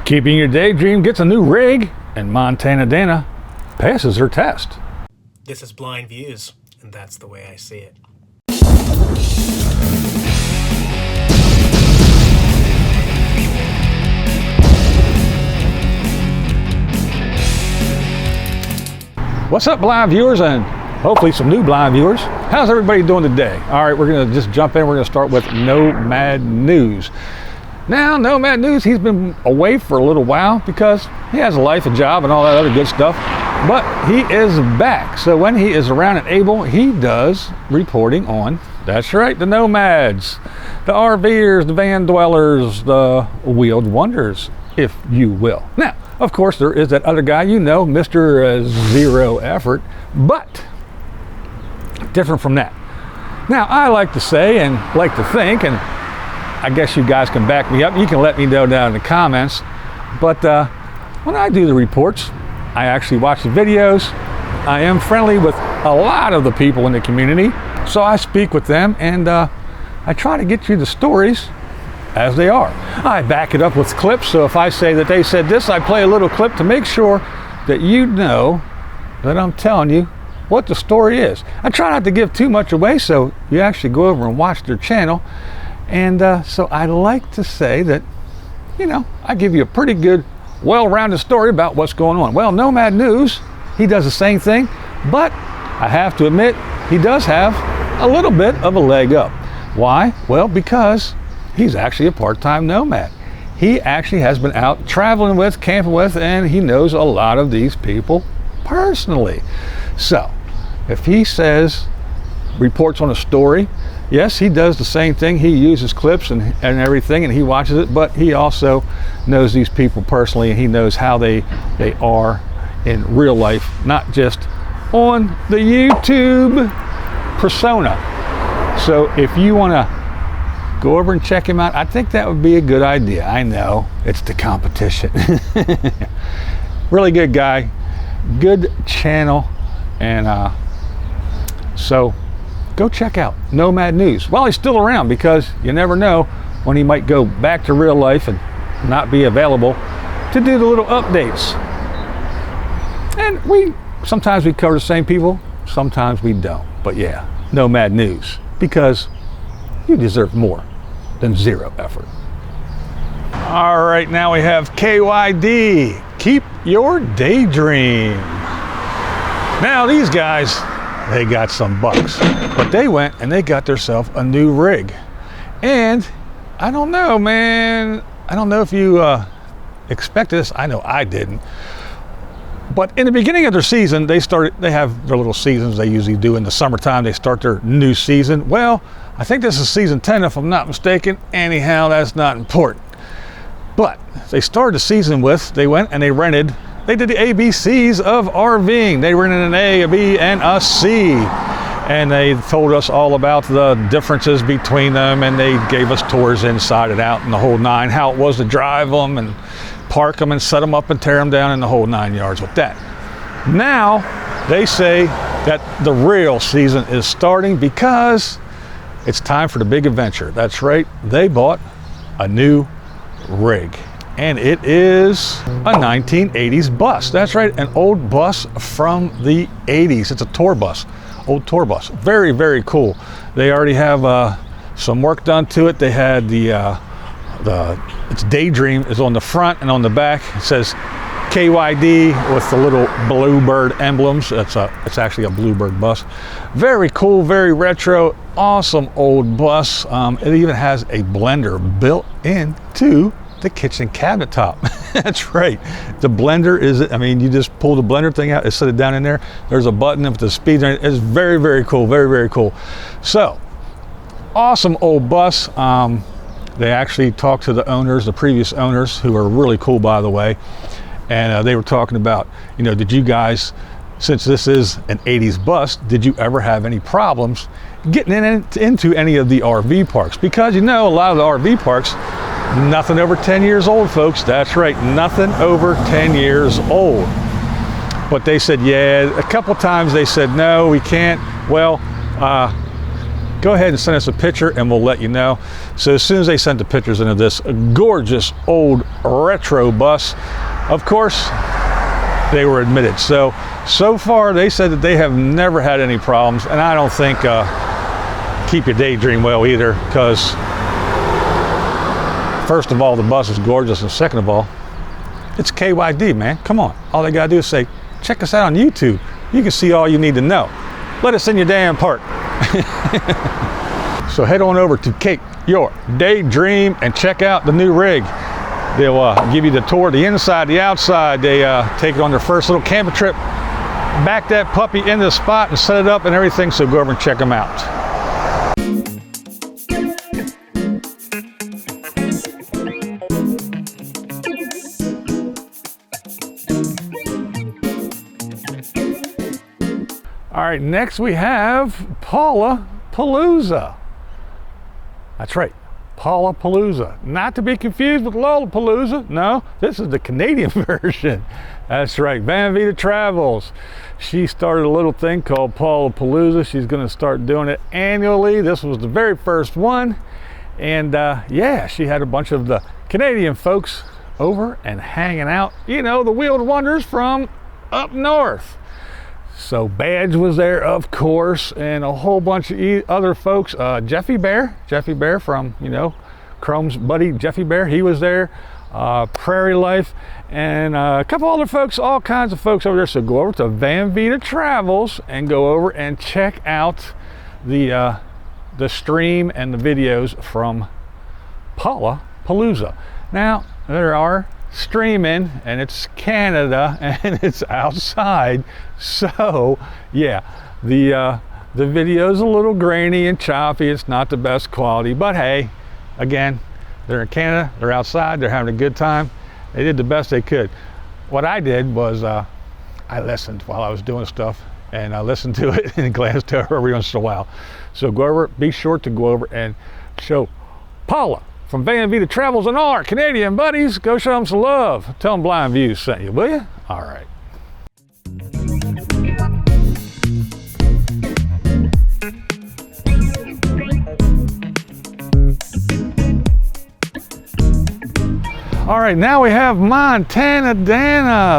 Keeping Your Daydream gets a new rig, and MontanaDanna passes her test. This is Blind Views, and that's the way I see it. What's up, blind viewers, and hopefully some new blind viewers? How's everybody doing today? All right, we're gonna just jump in. We're gonna start with Nomad News. Now, Nomad News, he's been away for a little while because he has a life, a job, and all that other good stuff. But he is back. So when he is around and able, he does reporting on, that's right, the nomads, the RVers, the van dwellers, the wheeled wonders, if you will. Now, of course, there is that other guy, you know, Mr. Zero Effort, but different from that. Now, I like to say and like to think, and I guess you guys can back me up. You can let me know down in the comments. But when I do the reports, I actually watch the videos. I am friendly with a lot of the people in the community. So I speak with them and I try to get you the stories as they are. I back it up with clips. So if I say that they said this, I play a little clip to make sure that you know that I'm telling you what the story is. I try not to give too much away, so you actually go over and watch their channel. And so I like to say that, you know, I give you a pretty good, well-rounded story about what's going on. Well, Nomad News, he does the same thing, but I have to admit, he does have a little bit of a leg up. Why? Well, because he's actually a part-time nomad. He actually has been out traveling with, camping with, and he knows a lot of these people personally. So, if he says, reports on a story, yes, he does the same thing. He uses clips and everything, and he watches it, but he also knows these people personally, and he knows how they are in real life, not just on the YouTube persona. So if you want to go over and check him out, I think that would be a good idea. I know, it's the competition. Really good guy, good channel, and so go check out Nomad News while he's still around, because you never know when he might go back to real life and not be available to do the little updates. And sometimes we cover the same people, sometimes we don't. But yeah, Nomad News, because you deserve more than zero effort. All right, now we have KYD, Keep Your Daydream. Now these guys, they got some bucks, but they went and they got themselves a new rig. And I don't know, man, I don't know if you expect this. I know I didn't. But in the beginning of their season, they have their little seasons they usually do in the summertime. They start their new season. Well, I think this is season 10 if I'm not mistaken. Anyhow, that's not important. But they started the season with, they went and they did the ABCs of RVing. They rented an A, a B, and a C. And they told us all about the differences between them, and they gave us tours inside and out and the whole nine, how it was to drive them and park them and set them up and tear them down in the whole 9 yards with that. Now, they say that the real season is starting because it's time for the big adventure. That's right, they bought a new rig. And it is a 1980s bus. That's right, an old bus from the 80s. It's a tour bus, old tour bus. Very, very cool. They already have some work done to it. They had its Daydream is on the front, and on the back it says KYD with the little Bluebird emblems. It's actually a Bluebird bus. Very cool, very retro, awesome old bus. It even has a blender built into the kitchen cabinet top. That's right. The blender you just pull the blender thing out and set it down in there. There's a button with the speed. It's very, very cool. Very, very cool. So, awesome old bus. They actually talked to the owners, the previous owners, who are really cool, by the way. And they were talking about, you know, did you guys, since this is an 80s bus, did you ever have any problems getting into any of the RV parks? Because, you know, a lot of the RV parks, nothing over 10 years old, folks. That's right, nothing over 10 years old. But they said, yeah, a couple times they said, no, we can't. Well, go ahead and send us a picture and we'll let you know. So as soon as they sent the pictures into this gorgeous old retro bus, of course, they were admitted. So far they said that they have never had any problems, and I don't think Keep Your Daydream will either, because first of all, the bus is gorgeous, and second of all, it's KYD, man. Come on. All they gotta do is say, check us out on YouTube. You can see all you need to know. Let us in your damn park. So head on over to Keep Your Daydream and check out the new rig. They'll give you the tour, the inside, the outside. They take it on their first little camping trip, back that puppy into the spot and set it up and everything, so go over and check them out. All right, next we have Paula Palooza. That's right, Paula Palooza. Not to be confused with Lollapalooza. No, this is the Canadian version. That's right, VanVida Travels. She started a little thing called Paula Palooza. She's gonna start doing it annually. This was the very first one. And yeah, she had a bunch of the Canadian folks over and hanging out. You know, the wheeled wonders from up north. So Badge was there, of course, and a whole bunch of other folks. Jeffy Bear from, you know, Chrome's buddy Jeffy Bear, he was there. Prairie Life, and a couple other folks, all kinds of folks over there. So go over to VanVida Travels and go over and check out the stream and the videos from Paula Palooza. Now, there are streaming, and it's Canada, and it's outside, so yeah, the video's a little grainy and choppy. It's not the best quality, but hey, again, they're in Canada, they're outside, they're having a good time. They did the best they could. What I did was I listened while I was doing stuff, and I listened to it and glanced over every once in a while. So go over, be sure to go over and show Paula from VanVida Travels and all our Canadian buddies. Go show them some love. Tell them Blind Views sent you, will you? All right. All right, now we have MontanaDanna.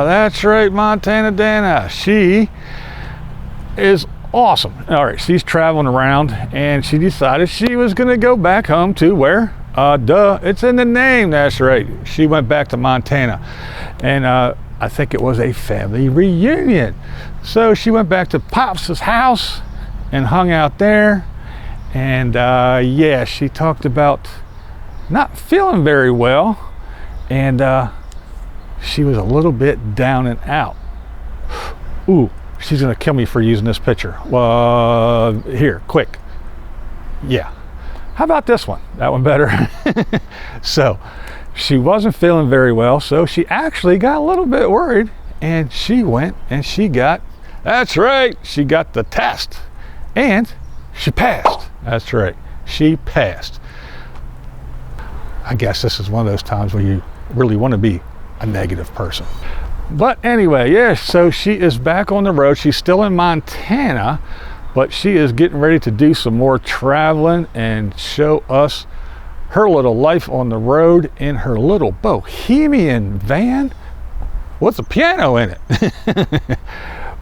That's right, MontanaDanna. She is awesome. All right, she's traveling around, and she decided she was gonna go back home to where? Duh, it's in the name, that's right. She went back to Montana, and I think it was a family reunion. So she went back to Pops' house and hung out there, and yeah, she talked about not feeling very well, and she was a little bit down and out. Ooh, she's gonna kill me for using this picture. Here, quick. Yeah. How about this one? That one better. So she wasn't feeling very well, so she actually got a little bit worried, and she went and she got, that's right, she got the test, and she passed. That's right, she passed. I guess this is one of those times where you really want to be a negative person. But anyway, yeah, so she is back on the road. She's still in Montana, but she is getting ready to do some more traveling and show us her little life on the road in her little bohemian van with a piano in it.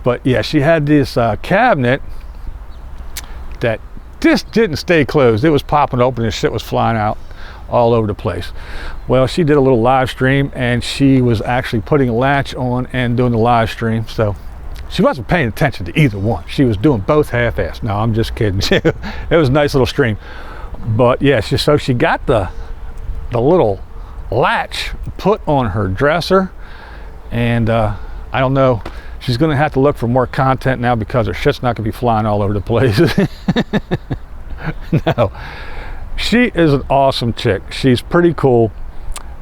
But yeah, she had this cabinet that just didn't stay closed. It was popping open and shit was flying out all over the place. Well, she did a little live stream, and she was actually putting a latch on and doing the live stream, so she wasn't paying attention to either one. She was doing both half-assed. No, I'm just kidding. It was a nice little stream. But yeah, so she got the little latch put on her dresser, and I don't know, she's gonna have to look for more content now because her shit's not gonna be flying all over the place. No, she is an awesome chick. She's pretty cool.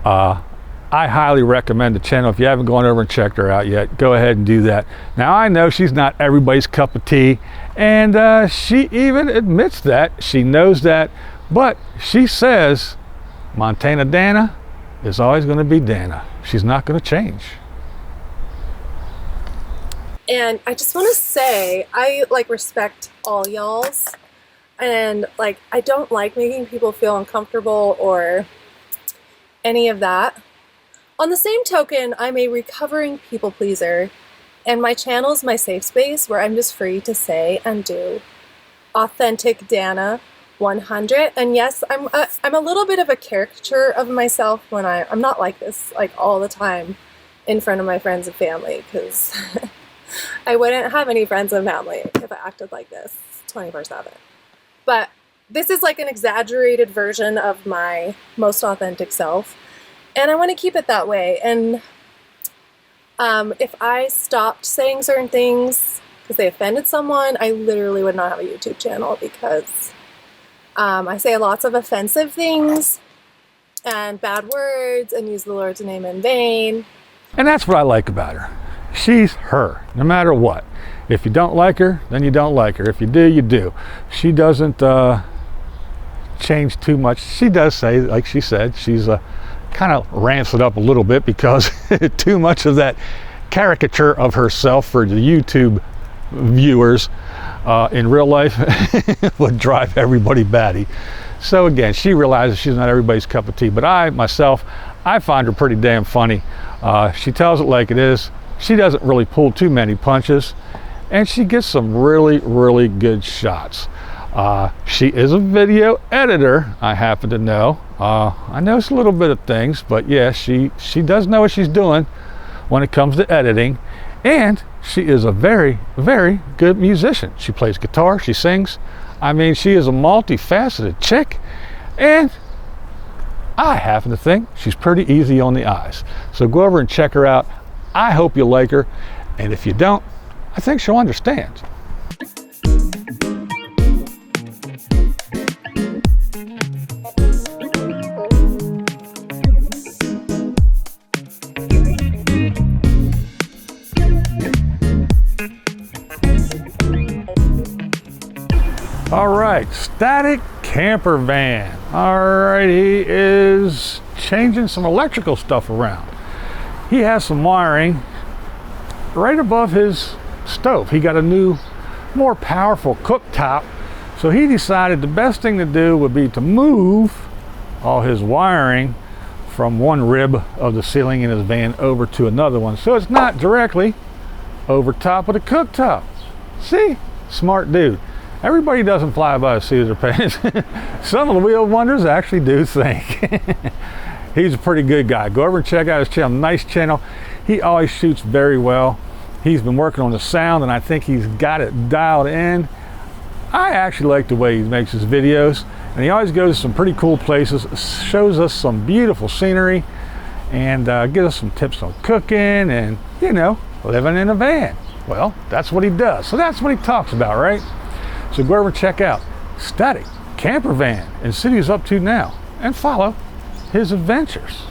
I highly recommend the channel. If you haven't gone over and checked her out yet, go ahead and do that. Now, I know she's not everybody's cup of tea, and she even admits that. She knows that, but she says MontanaDanna is always going to be Danna. She's not going to change. And I just want to say, I respect all y'all's And like, I don't like making people feel uncomfortable or any of that. On the same token, I'm a recovering people pleaser, and my channel is my safe space where I'm just free to say and do authentic Danna 100. And yes, I'm a little bit of a caricature of myself when I'm not like this like all the time in front of my friends and family, because I wouldn't have any friends and family if I acted like this 24/7. But this is like an exaggerated version of my most authentic self, and I want to keep it that way. And if I stopped saying certain things because they offended someone, I literally would not have a YouTube channel, because I say lots of offensive things and bad words and use the Lord's name in vain. And that's what I like about her. She's her, no matter what. If you don't like her, then you don't like her. If you do, you do. She doesn't change too much. She does say, like she said, she's kind of ramps it up a little bit, because too much of that caricature of herself for the YouTube viewers in real life would drive everybody batty. So again, she realizes she's not everybody's cup of tea, but I find her pretty damn funny. She tells it like it is. She doesn't really pull too many punches, and she gets some really, really good shots. She is a video editor, I happen to know. I know a little bit of things, but yeah, she does know what she's doing when it comes to editing. And she is a very, very good musician. She plays guitar, she sings. I mean, she is a multifaceted chick, and I happen to think she's pretty easy on the eyes. So go over and check her out. I hope you like her, and if you don't, I think she'll understand. All right, static camper van. All right, he is changing some electrical stuff around. He has some wiring right above his stove. He got a new, more powerful cooktop. So he decided the best thing to do would be to move all his wiring from one rib of the ceiling in his van over to another one, so it's not directly over top of the cooktop. See? Smart dude. Everybody doesn't fly by the seat of their pants. Some of the wheel wonders actually do think. He's a pretty good guy. Go over and check out his channel. Nice channel. He always shoots very well. He's been working on the sound, and I think he's got it dialed in. I actually like the way he makes his videos, and he always goes to some pretty cool places, shows us some beautiful scenery, and gives us some tips on cooking and, you know, living in a van. Well, that's what he does. So that's what he talks about, right? So go over and check out Static Campervan and see what he's up to now, and follow his adventures.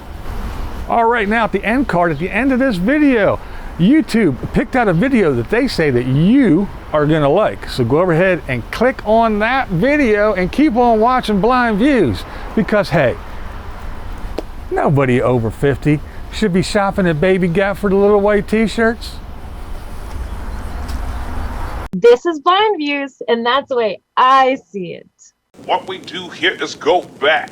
All right, now at the end card, at the end of this video, YouTube picked out a video that they say that you are gonna like. So go over ahead and click on that video and keep on watching Blind Views, because hey, nobody over 50 should be shopping at Baby Gap for the little white t-shirts. This is Blind Views, and that's the way I see it. What we do here is go back.